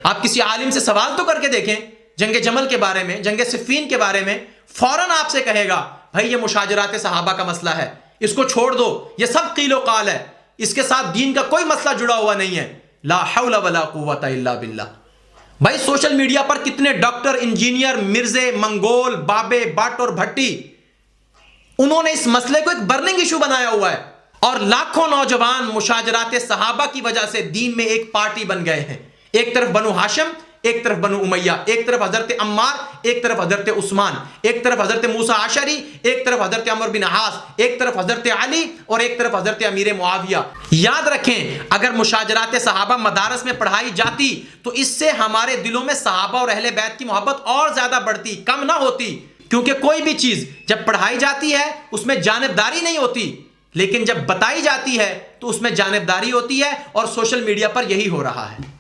आप किसी आलिम से सवाल तो करके देखें जंगे जमल के बारे में, जंगे सिफ़ीन के बारे में, फौरन आपसे कहेगा भाई ये मुशाजरात सहाबा का मसला है, इसको छोड़ दो, ये सब कीलो काल है, इसके साथ दीन का कोई मसला जुड़ा हुआ नहीं है। ला हौला वला कुव्वता इल्ला बिल्लाह। भाई सोशल मीडिया पर कितने डॉक्टर, इंजीनियर, मिर्जे, मंगोल, बाबे, बाट और भट्टी, उन्होंने इस मसले को एक बर्निंग इशू बनाया हुआ है और लाखों नौजवान मुशाजरात सहाबा की वजह से दीन में एक पार्टी बन गए हैं। एक तरफ बनु हाशिम, एक तरफ बनु उमैया, एक तरफ हजरत अम्मार, एक तरफ हजरत उस्मान, एक तरफ हजरत मूसा आशरी, एक तरफ हजरत अमर बिन आस, एक तरफ हजरत अली और एक तरफ हजरत अमीर मुआविया। याद रखें, अगर मुशाजरात सहाबा मदारस में पढ़ाई जाती तो इससे हमारे दिलों में सहाबा और अहले बैत की मोहब्बत और ज्यादा बढ़ती, कम ना होती। क्योंकि कोई भी चीज जब पढ़ाई जाती है उसमें जानिबदारी नहीं होती, लेकिन जब बताई जाती है तो उसमें जानिबदारी होती है और सोशल मीडिया पर यही हो रहा है।